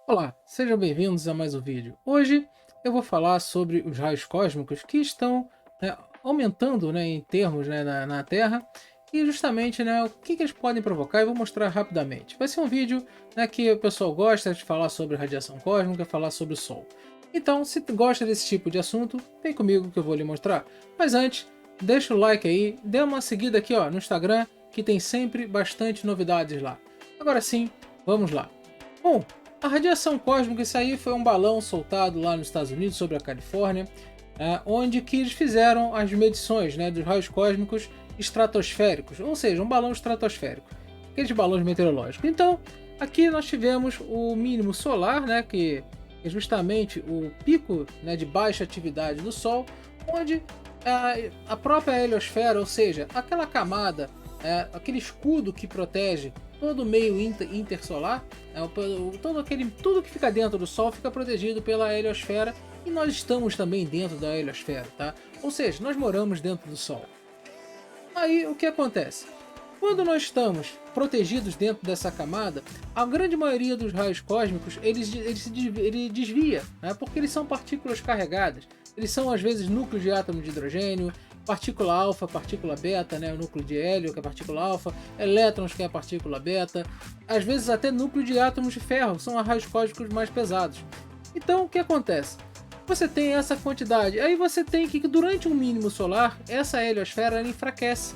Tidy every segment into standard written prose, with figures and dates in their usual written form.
Olá, sejam bem-vindos a mais um vídeo. Hoje eu vou falar sobre os raios cósmicos que estão aumentando, em termos, na Terra, e justamente, o que eles podem provocar. Eu vou mostrar rapidamente. Vai ser um vídeo, que o pessoal gosta de falar sobre radiação cósmica, falar sobre o Sol. Então, se tu gosta desse tipo de assunto, vem comigo que eu vou lhe mostrar. Mas antes, deixa o like aí, dê uma seguida aqui no Instagram, que tem sempre bastante novidades lá. Agora sim, vamos lá. Bom, a radiação cósmica, isso aí foi um balão soltado lá nos Estados Unidos, sobre a Califórnia, onde que eles fizeram as medições, dos raios cósmicos estratosféricos, ou seja, um balão estratosférico, aqueles balões meteorológicos. Então, aqui nós tivemos o mínimo solar, que é justamente o pico, de baixa atividade do Sol, onde a própria heliosfera, ou seja, aquela camada, aquele escudo que protege todo o meio intersolar, tudo que fica dentro do Sol fica protegido pela heliosfera, e nós estamos também dentro da heliosfera, tá? Ou seja, nós moramos dentro do Sol. Aí o que acontece? Quando nós estamos protegidos dentro dessa camada, a grande maioria dos raios cósmicos ele desvia, porque eles são partículas carregadas. Eles são às vezes núcleos de átomos de hidrogênio, partícula alfa, partícula beta, o núcleo de hélio, que é a partícula alfa, elétrons, que é a partícula beta, às vezes até núcleo de átomos de ferro, são os raios cósmicos mais pesados. Então o que acontece? Você tem essa quantidade, aí você tem que durante um mínimo solar, essa heliosfera ela enfraquece.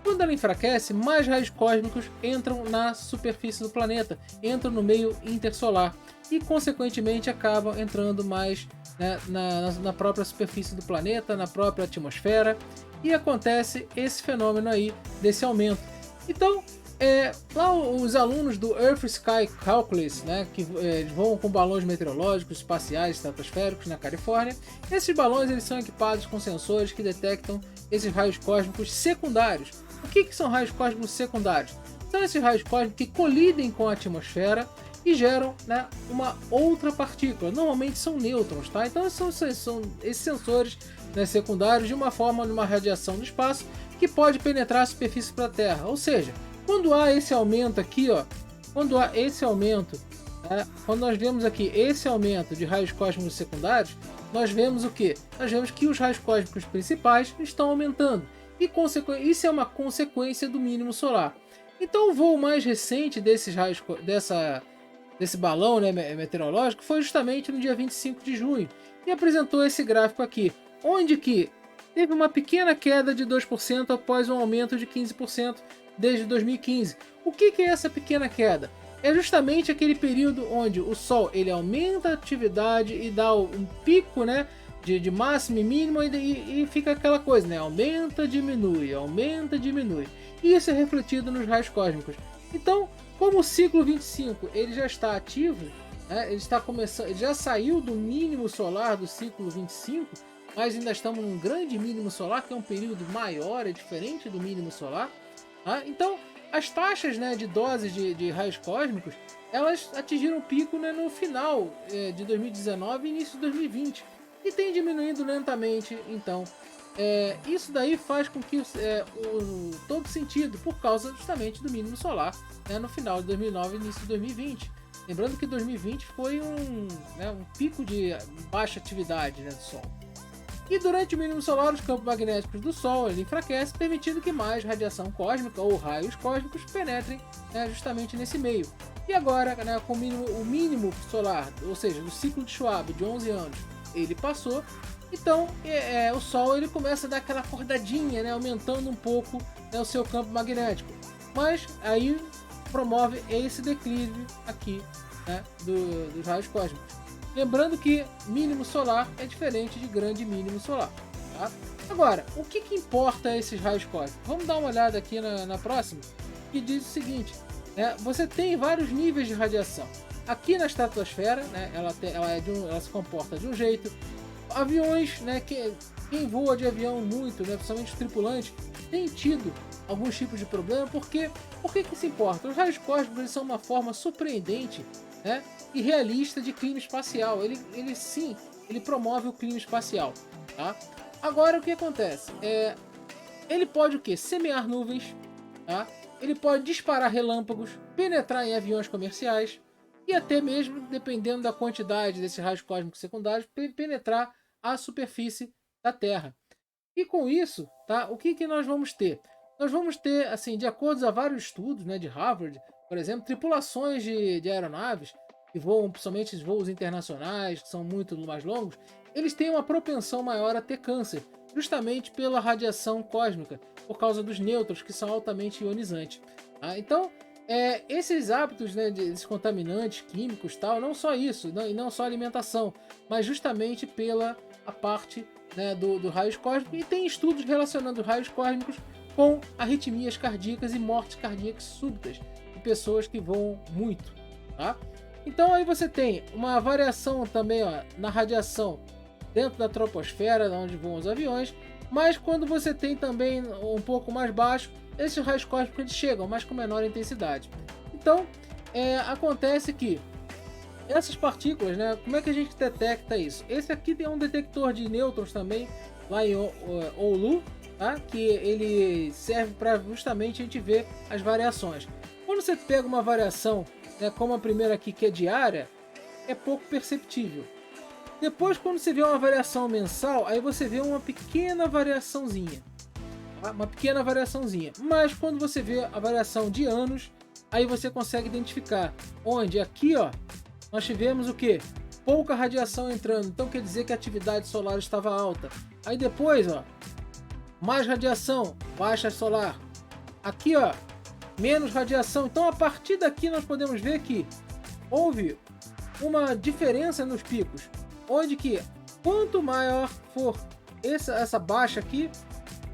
Quando ela enfraquece, mais raios cósmicos entram na superfície do planeta, entram no meio intersolar e, consequentemente, acabam entrando mais, na própria superfície do planeta, na própria atmosfera, e acontece esse fenômeno aí desse aumento. Então, lá os alunos do Earth Sky Calculus, que voam com balões meteorológicos espaciais estratosféricos na Califórnia, esses balões eles são equipados com sensores que detectam esses raios cósmicos secundários. O que são raios cósmicos secundários? São esses raios cósmicos que colidem com a atmosfera e geram, uma outra partícula. Normalmente são nêutrons, tá? Então são esses sensores, secundários de uma forma, numa radiação do espaço que pode penetrar a superfície da Terra. Ou seja, quando há esse aumento aqui, quando há esse aumento, quando nós vemos aqui esse aumento de raios cósmicos secundários, nós vemos o que? Nós vemos que os raios cósmicos principais estão aumentando. E isso é uma consequência do mínimo solar. Então o voo mais recente desses desse balão, meteorológico, foi justamente no dia 25 de junho e apresentou esse gráfico aqui, onde que teve uma pequena queda de 2% após um aumento de 15% desde 2015. O que é essa pequena queda? É justamente aquele período onde o Sol ele aumenta a atividade e dá um pico, de máximo e mínimo, e fica aquela coisa, aumenta, diminui. E isso é refletido nos raios cósmicos. Então, como o ciclo 25 ele já está ativo, ele está começando, ele já saiu do mínimo solar do ciclo 25, mas ainda estamos num grande mínimo solar, que é um período maior, é diferente do mínimo solar. Então, as taxas, de doses de raios cósmicos, elas atingiram o pico, no final de 2019 e início de 2020, e tem diminuindo lentamente. Então, isso daí faz com que todo sentido, por causa justamente do mínimo solar, no final de 2009 e início de 2020. Lembrando que 2020 foi um pico de baixa atividade, do Sol. E durante o mínimo solar, os campos magnéticos do Sol ele enfraquece, permitindo que mais radiação cósmica ou raios cósmicos penetrem, justamente nesse meio. E agora, com o mínimo solar, ou seja, o ciclo de Schwabe de 11 anos, ele passou. Então, o Sol ele começa a dar aquela acordadinha, aumentando um pouco, o seu campo magnético. Mas aí promove esse declínio aqui, dos raios cósmicos. Lembrando que mínimo solar é diferente de grande mínimo solar. Tá? Agora, o que importa esses raios cósmicos? Vamos dar uma olhada aqui na próxima, que diz o seguinte: você tem vários níveis de radiação. Aqui na estratosfera, ela se comporta de um jeito. Aviões, quem voa de avião muito, principalmente os tripulantes, tem tido alguns tipos de problema. Por que isso importa? Os raios cósmicos eles são uma forma surpreendente, e realista de clima espacial. Ele promove o clima espacial. Tá? Agora o que acontece? Ele pode o quê? Semear nuvens, tá? Ele pode disparar relâmpagos, penetrar em aviões comerciais, e até mesmo, dependendo da quantidade desses raios cósmicos secundários, penetrar a superfície da Terra. E com isso, tá, o que nós vamos ter? Nós vamos ter, assim, de acordo a vários estudos, né, de Harvard, por exemplo, tripulações de aeronaves que voam, principalmente voos internacionais, que são muito mais longos, eles têm uma propensão maior a ter câncer, justamente pela radiação cósmica, por causa dos nêutrons, que são altamente ionizantes. Tá? Então, esses hábitos, né, desses contaminantes químicos, tal, não só isso, e não só alimentação, mas justamente pela a parte, né, do raios cósmicos, e tem estudos relacionando raios cósmicos com arritmias cardíacas e mortes cardíacas súbitas de pessoas que voam muito. Tá? Então aí você tem uma variação também, ó, na radiação dentro da troposfera, onde voam os aviões, mas quando você tem também um pouco mais baixo, esses raios cósmicos eles chegam, mas com menor intensidade. Então, acontece que essas partículas, né, como é que a gente detecta isso? Esse aqui tem um detector de nêutrons também, lá em Oulu, tá? Que ele serve para justamente a gente ver as variações. Quando você pega uma variação, né, como a primeira aqui, que é diária, é pouco perceptível. Depois, quando você vê uma variação mensal, aí você vê uma pequena variaçãozinha. Tá? Uma pequena variaçãozinha. Mas quando você vê a variação de anos, aí você consegue identificar. Onde aqui, ó, nós tivemos o que? Pouca radiação entrando. Então quer dizer que a atividade solar estava alta. Aí depois, ó, mais radiação, baixa solar. Aqui, ó, menos radiação. Então a partir daqui nós podemos ver que houve uma diferença nos picos, onde que quanto maior for essa baixa aqui,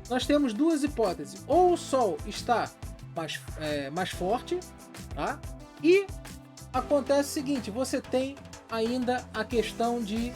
nós temos duas hipóteses: ou o Sol está mais forte, tá? E acontece o seguinte, você tem ainda a questão de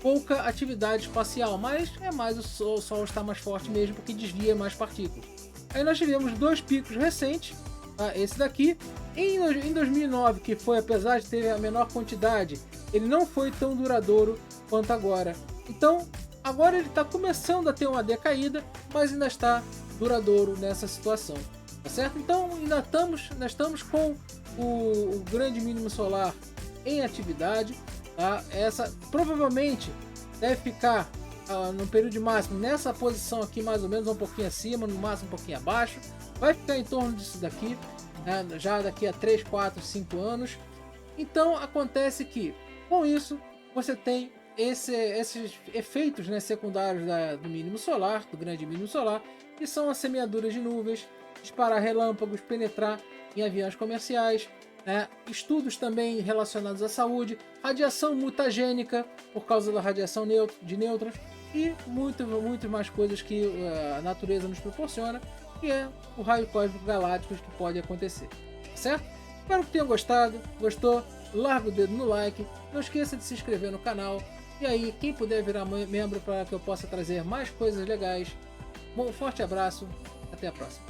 pouca atividade espacial, mas é mais o Sol está mais forte mesmo, porque desvia mais partículas. Aí nós tivemos dois picos recentes, tá? Esse daqui, em 2009, que foi, apesar de ter a menor quantidade, ele não foi tão duradouro quanto agora. Então, agora ele está começando a ter uma decaída, mas ainda está duradouro nessa situação, tá certo? Então, ainda estamos com o grande mínimo solar em atividade, tá? Essa provavelmente deve ficar no período máximo nessa posição aqui, mais ou menos um pouquinho acima, no máximo um pouquinho abaixo. Vai ficar em torno disso daqui, né? Já daqui a 3, 4, 5 anos. Então acontece que com isso você tem esses efeitos, né, secundários do mínimo solar, do grande mínimo solar, que são as semeaduras de nuvens, disparar relâmpagos, penetrar em aviões comerciais, né? Estudos também relacionados à saúde, radiação mutagênica por causa da radiação de nêutrons e muito mais coisas que a natureza nos proporciona, que é o raio cósmico galáctico que pode acontecer, tá certo? Espero que tenham gostado. Gostou? Larga o dedo no like, não esqueça de se inscrever no canal, e aí quem puder virar membro para que eu possa trazer mais coisas legais. Bom, forte abraço, até a próxima.